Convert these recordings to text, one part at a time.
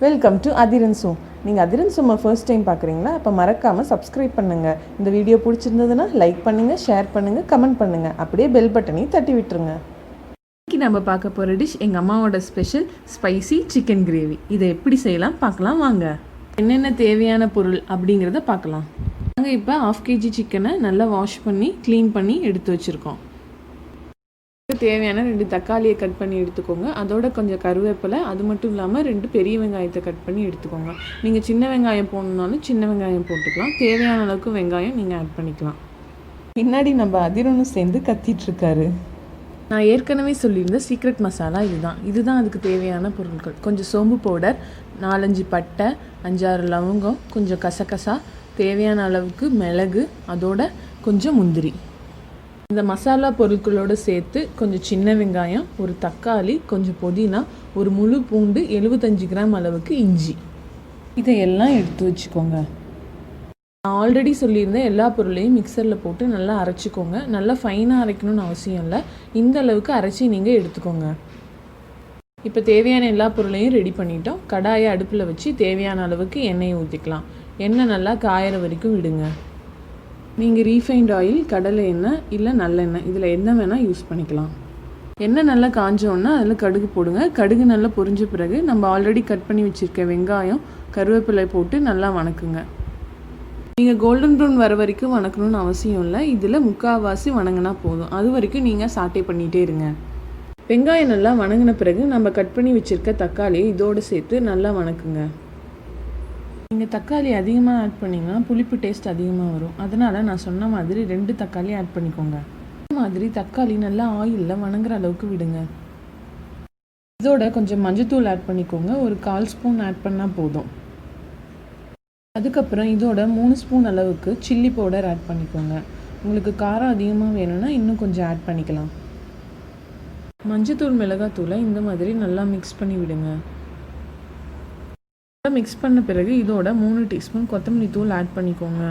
Welcome to Athirans. நீங்கள் Athirans first time பார்க்குறீங்களா? அப்போ மறக்காமல் சப்ஸ்கிரைப் பண்ணுங்கள். இந்த வீடியோ பிடிச்சிருந்ததுன்னா லைக் பண்ணுங்கள், ஷேர் பண்ணுங்கள், கமெண்ட் பண்ணுங்கள். அப்படியே பெல் பட்டனையும் தட்டி விட்டுருங்க. இன்றைக்கி நம்ம பார்க்க போகிற டிஷ் எங்கள் அம்மாவோட ஸ்பெஷல் ஸ்பைசி சிக்கன் கிரேவி. இதை எப்படி செய்யலாம் பார்க்கலாம் வாங்க. என்னென்ன தேவையான பொருள் அப்படிங்கிறத பார்க்கலாம். நாங்கள் இப்போ 1/2 kg சிக்கனை நல்லா வாஷ் பண்ணி க்ளீன் பண்ணி எடுத்து வச்சுருக்கோம். தேவையான 2 தக்காளியை கட் பண்ணி எடுத்துக்கோங்க. அதோட கொஞ்சம் கருவேப்பிலை, அது மட்டும் இல்லாமல் 2 பெரிய வெங்காயத்தை கட் பண்ணி எடுத்துக்கோங்க. நீங்கள் சின்ன வெங்காயம் போடணுன்னாலும் சின்ன வெங்காயம் போட்டுக்கலாம். தேவையான அளவுக்கு வெங்காயம் நீங்கள் ஆட் பண்ணிக்கலாம். பின்னாடி நம்ம அதிரனும் சேர்ந்து கத்திட்டுருக்காரு. நான் ஏற்கனவே சொல்லியிருந்த சீக்ரெட் மசாலா இதுதான் அதுக்கு தேவையான பொருட்கள். கொஞ்சம் சோம்பு பவுடர், 4-5 பட்டை, 5-6 லவங்கம், கொஞ்சம் கசகசா, தேவையான அளவுக்கு மிளகு, அதோட கொஞ்சம் முந்திரி. இந்த மசாலா பொருட்களோடு சேர்த்து கொஞ்சம் சின்ன வெங்காயம், ஒரு தக்காளி, கொஞ்சம் புதினா, ஒரு முழு பூண்டு, 75 கிராம் அளவுக்கு இஞ்சி, இதையெல்லாம் எடுத்து வச்சுக்கோங்க. நான் ஆல்ரெடி சொல்லியிருந்தேன், எல்லா பொருளையும் மிக்சரில் போட்டு நல்லா அரைச்சிக்கோங்க. நல்லா ஃபைனாக அரைக்கணும்னு அவசியம் இல்லை, இந்த அளவுக்கு அரைச்சி நீங்கள் எடுத்துக்கோங்க. இப்போ தேவையான எல்லா பொருளையும் ரெடி பண்ணிட்டோம். கடாயை அடுப்பில் வச்சு தேவையான அளவுக்கு எண்ணெயை ஊற்றிக்கலாம். எண்ணெய் நல்லா காயிற வரைக்கும் விடுங்க. நீங்கள் ரீஃபைண்ட் ஆயில், கடலை எண்ணெய் இல்லை நல்லெண்ணெய், இதில் எண்ணெய் வேணால் யூஸ் பண்ணிக்கலாம். எண்ணெய் நல்லா காஞ்சோன்னா அதில் கடுகு போடுங்க. கடுகு நல்லா பொரிஞ்ச பிறகு நம்ம ஆல்ரெடி கட் பண்ணி வச்சுருக்க வெங்காயம், கருவேப்பிலை போட்டு நல்லா வணக்குங்க. நீங்கள் கோல்டன் ப்ரௌன் வர வரைக்கும் வணக்கணும்னு அவசியம் இல்லை, இதில் 3/4 வணங்கினா போதும். அது வரைக்கும் நீங்கள் சாட்டே பண்ணிகிட்டே இருங்க. வெங்காயம் நல்லா வணங்கின பிறகு நம்ம கட் பண்ணி வச்சுருக்க தக்காளியை இதோடு சேர்த்து நல்லா வணக்குங்க. நீங்கள் தக்காளி அதிகமாக ஆட் பண்ணிங்கன்னா புளிப்பு டேஸ்ட் அதிகமாக வரும். அதனால் நான் சொன்ன மாதிரி 2 தக்காளி ஆட் பண்ணிக்கோங்க. இந்த மாதிரி தக்காளி நல்லா ஆயிலில் வணங்குற அளவுக்கு விடுங்க. இதோட கொஞ்சம் மஞ்சத்தூள் ஆட் பண்ணிக்கோங்க. ஒரு 1/4 ஸ்பூன் ஆட் பண்ணால் போதும். அதுக்கப்புறம் இதோட 3 ஸ்பூன் அளவுக்கு சில்லி பவுடர் ஆட் பண்ணிக்கோங்க. உங்களுக்கு காரம் அதிகமாக வேணும்னா இன்னும் கொஞ்சம் ஆட் பண்ணிக்கலாம். மஞ்சத்தூள், மிளகாத்தூளை இந்த மாதிரி நல்லா மிக்ஸ் பண்ணி விடுங்க. மிக்ஸ் பண்ண பிறகு இதோட 3 டீஸ்பூன் கொத்தமல்லி தூள் ஆட் பண்ணிக்கோங்க.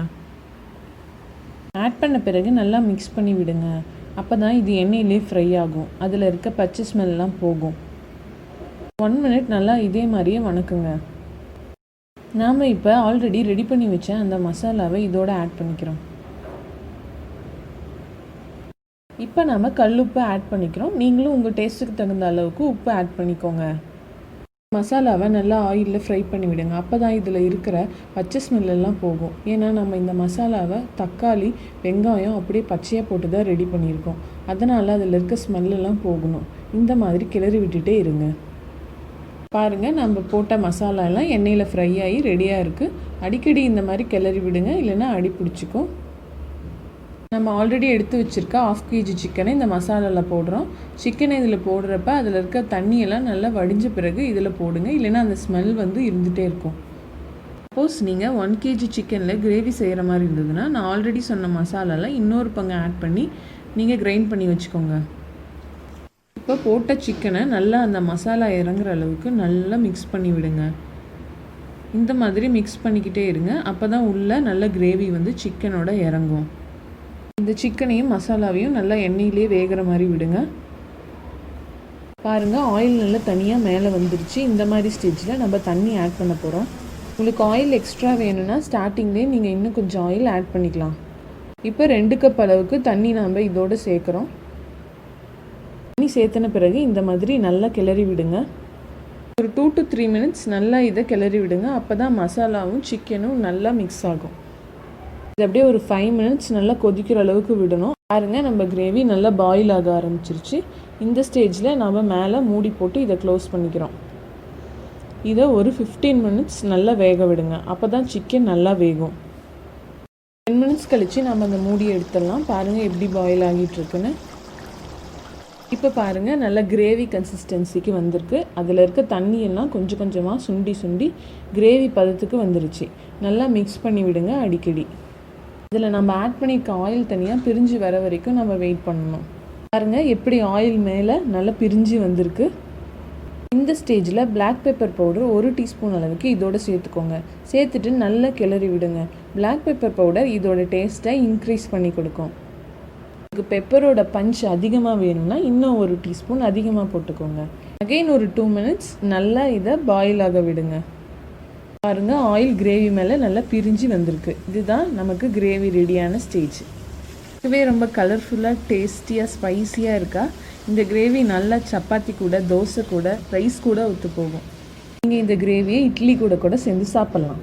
ஆட் பண்ண பிறகு நல்லா மிக்ஸ் பண்ணி விடுங்க. அப்போ தான் இது எண்ணெயிலே ஃப்ரை ஆகும், அதில் இருக்க பச்சை ஸ்மெல்லாம் போகும். 1 மினிட் நல்லா இதே மாதிரியே வணக்குங்க. நாம் இப்போ ஆல்ரெடி ரெடி பண்ணி வச்ச அந்த மசாலாவை இதோட ஆட் பண்ணிக்கிறோம். இப்போ நாம் கல்லுப்பு ஆட் பண்ணிக்கிறோம். நீங்களும் உங்கள் டேஸ்ட்டுக்கு தகுந்த அளவுக்கு உப்பு ஆட் பண்ணிக்கோங்க. மசாலாவை நல்லா ஆயிலில் ஃப்ரை பண்ணி விடுங்க. அப்போ தான் இதில் இருக்கிற பச்சை ஸ்மெல்லாம் போகும். ஏன்னா நம்ம இந்த மசாலாவை தக்காளி, வெங்காயம் அப்படியே பச்சையாக போட்டு தான் ரெடி பண்ணியிருக்கோம். அதனால் அதில் இருக்க ஸ்மெல்லாம் போகணும். இந்த மாதிரி கிளறி விட்டுட்டே இருங்க. பாருங்கள், நம்ம போட்ட மசாலாலாம் எண்ணெயில் ஃப்ரை ஆகி ரெடியாக இருக்குது. அடிக்கடி இந்த மாதிரி கிளறி விடுங்க, இல்லைன்னா அடி பிடிச்சிக்கும். நம்ம ஆல்ரெடி எடுத்து வச்சுருக்க 1/2 kg சிக்கனை இந்த மசாலாவில் போடுறோம். சிக்கனை இதில் போடுறப்ப அதில் இருக்க தண்ணியெல்லாம் நல்லா வடிஞ்ச பிறகு இதில் போடுங்க, இல்லைன்னா அந்த ஸ்மெல் இருந்துகிட்டே இருக்கும். சப்போஸ் நீங்கள் 1 kg சிக்கனில் கிரேவி செய்கிற மாதிரி இருந்ததுன்னா நான் ஆல்ரெடி சொன்ன மசாலாலாம் இன்னொரு பங்கு ஆட் பண்ணி நீங்கள் கிரைண்ட் பண்ணி வச்சுக்கோங்க. இப்போ போட்ட சிக்கனை நல்லா அந்த மசாலா இறங்குற அளவுக்கு நல்லா மிக்ஸ் பண்ணி விடுங்க. இந்த மாதிரி மிக்ஸ் பண்ணிக்கிட்டே இருங்க. அப்போ தான் உள்ளே நல்ல கிரேவி சிக்கனோட இறங்கும். இந்த சிக்கனையும் மசாலாவையும் நல்லா எண்ணெயிலே வேகிற மாதிரி விடுங்க. பாருங்கள், ஆயில் நல்லா தனியாக மேலே வந்துருச்சு. இந்த மாதிரி ஸ்டேஜில் நம்ம தண்ணி ஆட் பண்ண போகிறோம். உங்களுக்கு ஆயில் எக்ஸ்ட்ரா வேணும்னா ஸ்டார்டிங்லேயே நீங்கள் இன்னும் கொஞ்சம் ஆயில் ஆட் பண்ணிக்கலாம். இப்போ 2 கப் அளவுக்கு தண்ணி நம்ம இதோடு சேர்க்குறோம். தண்ணி சேர்த்துன பிறகு இந்த மாதிரி நல்லா கிளறி விடுங்க. ஒரு 2 to 3 மினிட்ஸ் நல்லா இதை கிளறி விடுங்க. அப்போ தான் மசாலாவும் சிக்கனும் நல்லா மிக்ஸ் ஆகும். இது அப்படியே ஒரு 5 மினிட்ஸ் நல்லா கொதிக்கிற அளவுக்கு விடணும். பாருங்கள், நம்ம கிரேவி நல்லா பாயில் ஆக ஆரம்பிச்சிருச்சு. இந்த ஸ்டேஜில் நம்ம மேலே மூடி போட்டு இதை க்ளோஸ் பண்ணிக்கிறோம். இதை ஒரு 15 மினிட்ஸ் நல்லா வேக விடுங்க. அப்போ தான் சிக்கன் நல்லா வேகும். 10 மினிட்ஸ் கழித்து நம்ம அந்த மூடியை எடுத்துடலாம். பாருங்கள் எப்படி பாயில் ஆகிட்டுருக்குன்னு. இப்போ பாருங்கள், நல்லா கிரேவி கன்சிஸ்டன்சிக்கு வந்திருக்கு. அதில் இருக்க தண்ணியெல்லாம் கொஞ்சம் கொஞ்சமாக சுண்டி கிரேவி பதத்துக்கு வந்துருச்சு. நல்லா மிக்ஸ் பண்ணி விடுங்க அடிக்கடி. இதில் நம்ம ஆட் பண்ணியிருக்க ஆயில் தனியாக பிரிஞ்சு வர வரைக்கும் நம்ம வெயிட் பண்ணணும். பாருங்கள், எப்படி ஆயில் மேலே நல்லா பிரிஞ்சு வந்திருக்கு. இந்த ஸ்டேஜில் பிளாக் பெப்பர் பவுடர் 1 டீஸ்பூன் அளவுக்கு இதோடு சேர்த்துக்கோங்க. சேர்த்துட்டு நல்லா கிளறி விடுங்க. பிளாக் பெப்பர் பவுடர் இதோட டேஸ்ட்டை இன்க்ரீஸ் பண்ணி கொடுக்கும். உங்களுக்கு பெப்பரோட பஞ்ச் அதிகமாக வேணும்னா இன்னும் 1 டீஸ்பூன் அதிகமாக போட்டுக்கோங்க. அகெயின் ஒரு 2 மினிட்ஸ் நல்லா இதை பாயில் ஆக விடுங்க. பாருங்கள், ஆயில் கிரேவி மேலே நல்லா பிரிஞ்சு வந்திருக்கு. இதுதான் நமக்கு கிரேவி ரெடியான ஸ்டேஜ். இதுவே ரொம்ப கலர்ஃபுல்லாக டேஸ்டியாக ஸ்பைஸியாக இருக்கா. இந்த கிரேவி நல்லா சப்பாத்தி கூட, தோசை கூட, ரைஸ் கூட ஒத்து போகும். நீங்கள் இந்த கிரேவியை இட்லி கூட சேர்ந்து சாப்பிட்லாம்.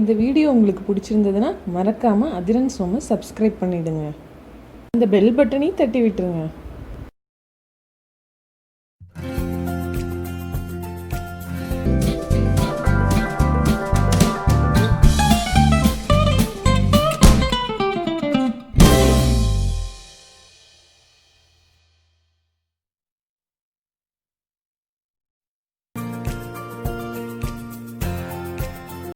இந்த வீடியோ உங்களுக்கு பிடிச்சிருந்ததுன்னா மறக்காமல் அதிரன்ஸ் ஹோமை சப்ஸ்கிரைப் பண்ணிவிடுங்க. இந்த பெல் பட்டனையும் தட்டி விட்டுருங்க.